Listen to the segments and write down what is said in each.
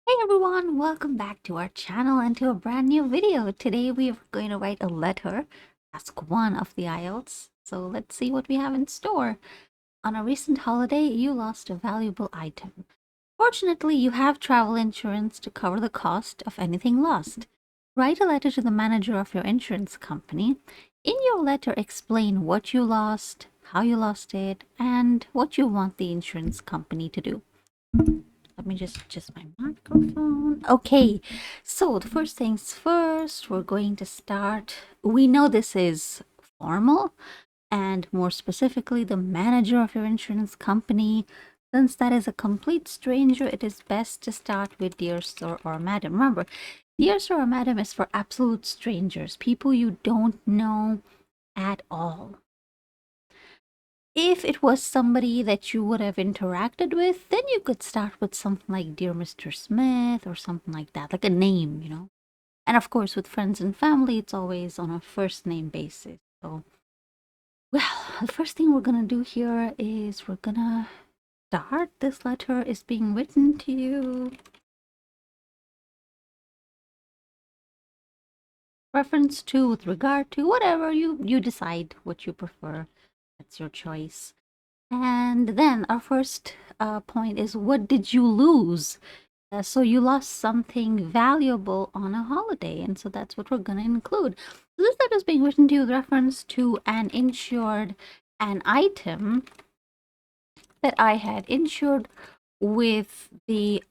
Hey everyone, welcome back to our channel and to a brand new video. Today we are going to write a letter, task 1 of the IELTS. So let's see what we have in store. On a recent holiday, you lost a valuable item. Fortunately, you have travel insurance to cover the cost of anything lost. Write a letter to the manager of your insurance company. In your letter, explain what you lost, how you lost it, and what you want the insurance company to do. Let me just adjust my microphone. Okay, so the first things first, we're going to start. We know this is formal, and more specifically, the manager of your insurance company. Since that is a complete stranger, it is best to start with dear sir or madam. Remember, dear sir or madam is for absolute strangers, people you don't know at all. If it was somebody that you would have interacted with, then you could start with something like Dear Mr. Smith or something like that, like a name, you know. And of course, with friends and family, it's always on a first name basis. So, well, the first thing we're gonna do here is we're gonna start. This letter is being written to you. Reference to, with regard to, whatever you decide what you prefer. That's your choice. And then our first point is, what did you lose? So you lost something valuable on a holiday, and so that's what we're going to include. So this letter is being written to you with reference to an item that I had insured with the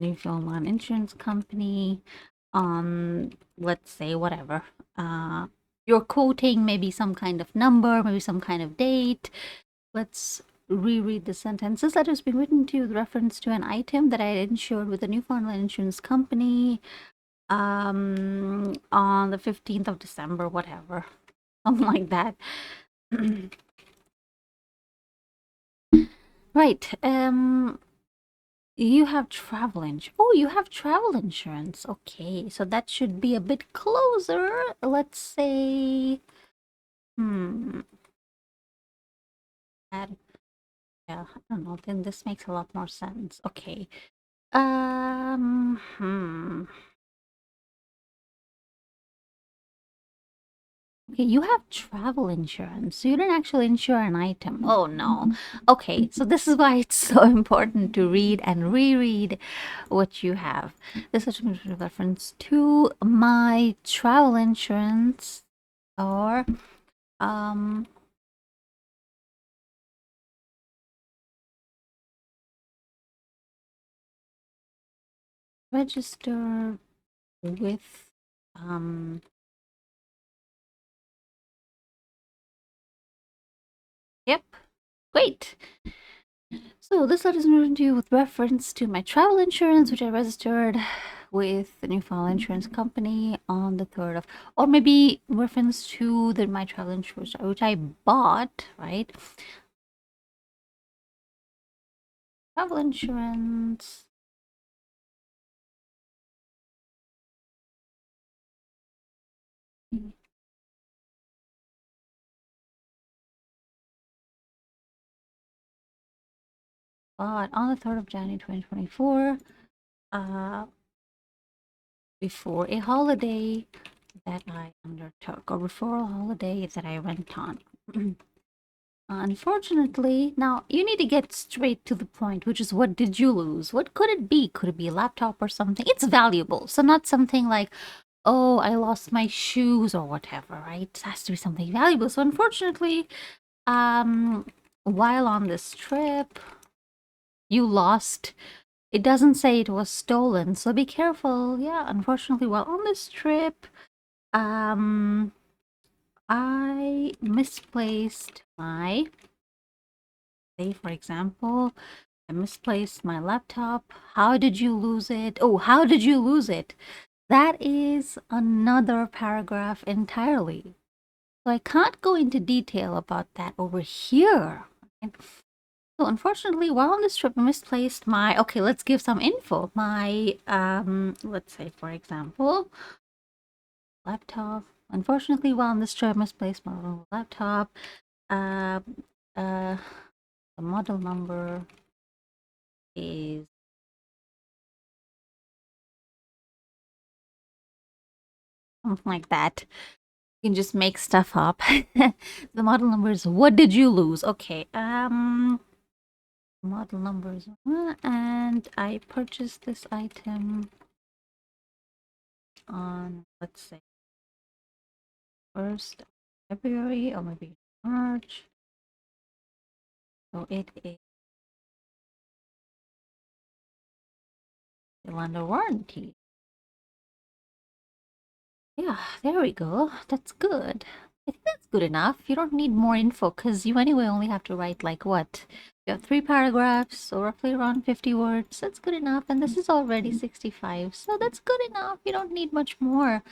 Newfoundland insurance company. Let's say whatever. You're quoting maybe some kind of number, maybe some kind of date. Let's reread the sentence. This letter has been written to you with reference to an item that I had insured with the Newfoundland Insurance Company on the 15th of December, whatever. Something like that. Right. You have travel insurance. Oh, you have travel insurance. Okay, so that should be a bit closer. Let's say, that, yeah, I don't know. Then this makes a lot more sense. Okay. Um, hmm. Okay, you have travel insurance. So you didn't actually insure an item. Oh no. Okay, so this is why it's so important to read and reread what you have. This is a reference to my travel insurance or register with yep. Great. So this letter is written to you with reference to my travel insurance, which I registered with the Newfoundland Insurance Company on the 3rd of, or maybe reference to my travel insurance, which I bought, right? Travel insurance. Bought on the 3rd of January 2024, before a holiday that I undertook, or before a holiday that I went on. Unfortunately, now you need to get straight to the point, which is, what did you lose? What could it be? Could it be a laptop or something? It's valuable, so not something like, oh, I lost my shoes or whatever, right? It has to be something valuable. So unfortunately, while on this trip, you lost. It doesn't say it was stolen, so be careful. Yeah, unfortunately, while on this trip, I misplaced my, say for example, I misplaced my laptop. How did you lose it? Oh, how did you lose it? That is another paragraph entirely. So I can't go into detail about that over here. So unfortunately, while on this trip, I misplaced my, okay, let's give some info. My, let's say for example, laptop. Unfortunately, while on this trip, I misplaced my laptop. the model number is something like that. You can just make stuff up. The model number is what did you lose? Okay. Model numbers, and I purchased this item on, let's say, 1st February or maybe March. So it is still under warranty. Yeah, there we go. That's good. I think that's good enough. You don't need more info because you anyway only have to write like what? You have 3 paragraphs, so roughly around 50 words. That's good enough. And this is already 65, so that's good enough. You don't need much more.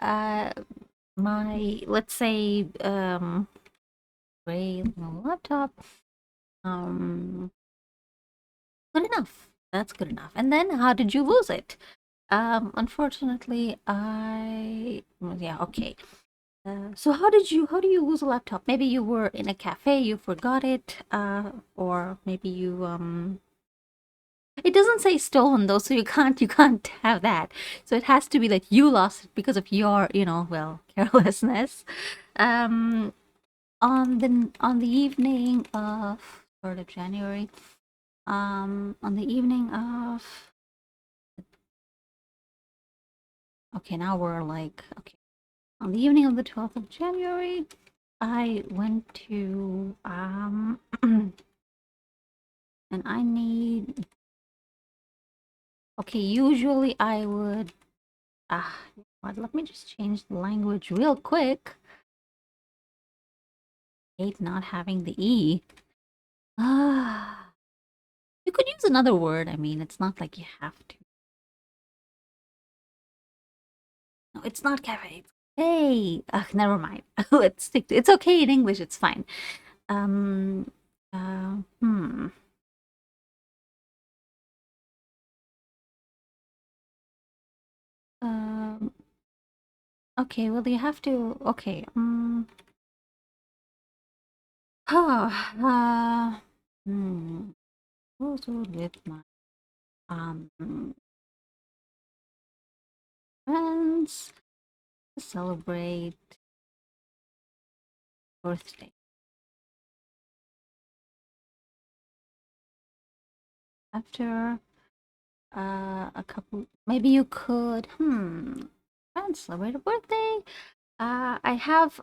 Let's say, gray laptop. Good enough. That's good enough. And then how did you lose it? Unfortunately, yeah, okay. So how do you lose a laptop? Maybe you were in a cafe, you forgot it, or maybe you it doesn't say stolen though, so you can't have that. So it has to be that you lost it because of your, well, carelessness. Um, on the evening of 3rd of January, on the evening of, okay, now we're like, okay, on the evening of the 12th of January, I went to and I need, okay, usually I would, let me just change the language real quick. Hate not having the E. You could use another word. I mean, it's not like you have to. No, it's not cafe. It's hey. Never mind. Let's stick to, it's okay in English. It's fine. Um. Uh, hmm. Um. Okay. Well, you have to. Okay. Uh. Hmm. Also with my um friends to celebrate birthday. After a couple, maybe you could friends celebrate a birthday. I have.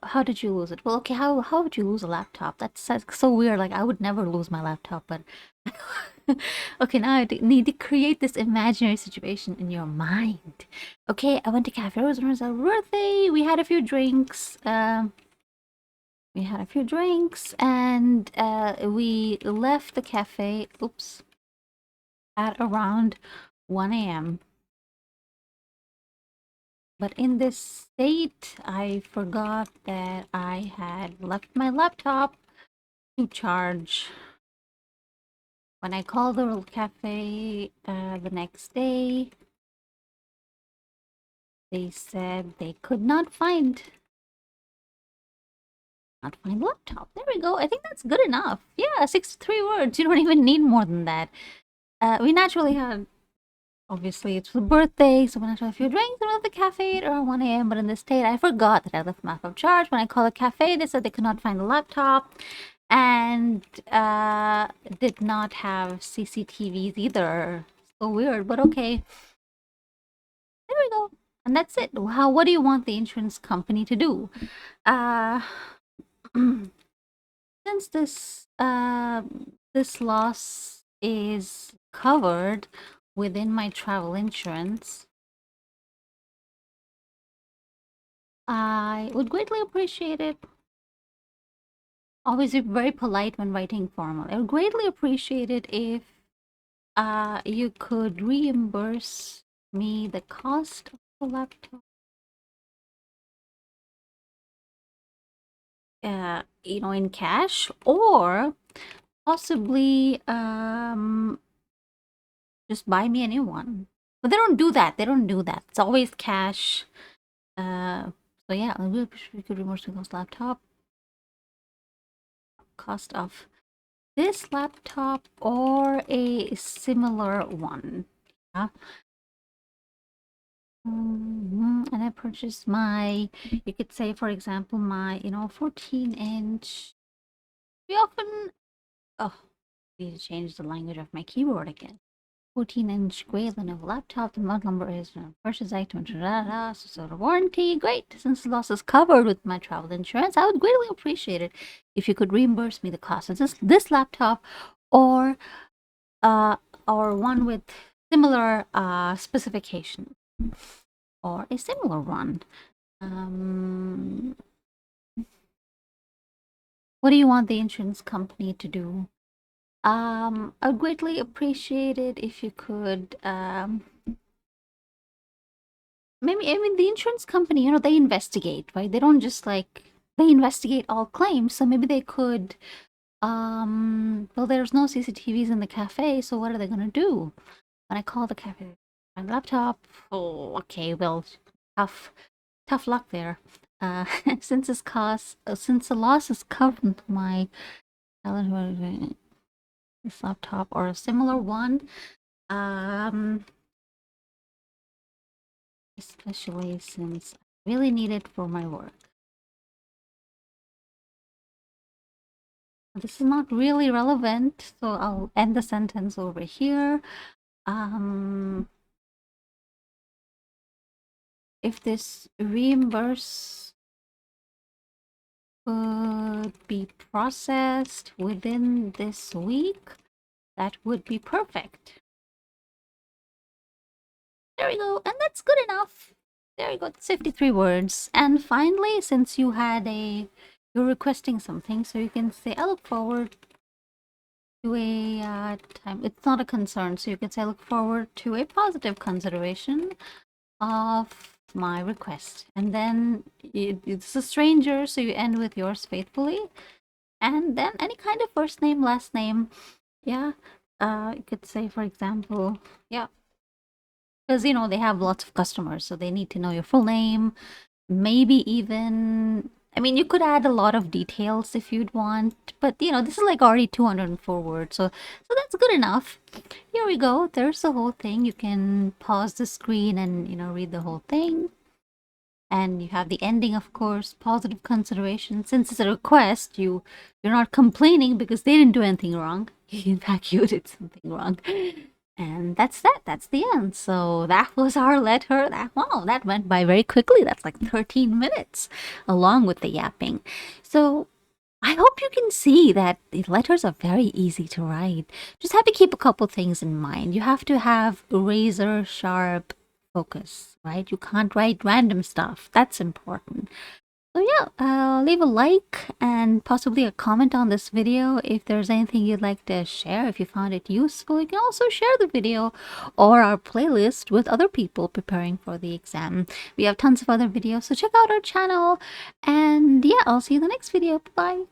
How did you lose it? Well, okay. How would you lose a laptop? That's so weird. Like I would never lose my laptop, but okay. Now I need to create this imaginary situation in your mind. Okay, I went to Cafe Rose. It was our birthday. We had a few drinks. And we left the cafe. Oops, at around 1 a.m. But in this state, I forgot that I had left my laptop to charge. When I called the little cafe the next day, they said they could not find the laptop. There we go. I think that's good enough. Yeah, 63 words. You don't even need more than that. We naturally had, obviously, it's the birthday, so we had a few drinks at the cafe at around 1 a.m. But in this state, I forgot that I left my laptop charged. When I called the cafe, they said they could not find the laptop and did not have CCTVs either. So weird, but okay. There we go. And that's it. What do you want the insurance company to do? Uh, since this loss is covered within my travel insurance, I would greatly appreciate it. Always be very polite when writing formal. I would greatly appreciate it if you could reimburse me the cost of the laptop. In cash, or possibly just buy me a new one. But they don't do that. It's always cash. So yeah, I really appreciate if you could reimburse me the laptop cost of this laptop or a similar one. Yeah. And I purchased my, you could say, for example, my, 14-inch. We often, oh, I need to change the language of my keyboard again. 14-inch gray Lenovo laptop. The model number is purchase item. So the warranty, great. Since the loss is covered with my travel insurance, I would greatly appreciate it if you could reimburse me the cost of this laptop, or one with similar specification, or a similar one. What do you want the insurance company to do? I'd greatly appreciate it if you could, maybe, I mean, the insurance company, they investigate, right? They don't just they investigate all claims. So maybe they could, well, there's no CCTVs in the cafe, so what are they gonna do? When I call the cafe, my laptop, oh, okay, well, tough luck there. Since the loss is covered my this laptop or a similar one, especially since I really need it for my work. This is not really relevant, so I'll end the sentence over here. If this reimburse could be processed within this week, that would be perfect. There we go, and that's good enough. There we go, it's 53 words. And finally, since you're requesting something, so you can say, I look forward to a time. It's not a concern, so you can say, I look forward to a positive consideration of my request. And then it's a stranger, so you end with yours faithfully. And then any kind of first name, last name. Yeah. You could say, for example, yeah. Because, they have lots of customers, so they need to know your full name. Maybe even, I mean, you could add a lot of details if you'd want. But, this is already 204 words. So that's good enough. Here we go. There's the whole thing. You can pause the screen and, read the whole thing. And you have the ending, of course, positive consideration. Since it's a request, you're not complaining because they didn't do anything wrong. In fact, you did something wrong. And that's that. That's the end. So that was our letter. That went by very quickly. That's like 13 minutes, along with the yapping. So I hope you can see that the letters are very easy to write. Just have to keep a couple things in mind. You have to have razor sharp focus, right? You can't write random stuff. That's important. So yeah, leave a like and possibly a comment on this video if there's anything you'd like to share. If you found it useful, you can also share the video or our playlist with other people preparing for the exam. We have tons of other videos, so check out our channel. And yeah, I'll see you in the next video. Bye.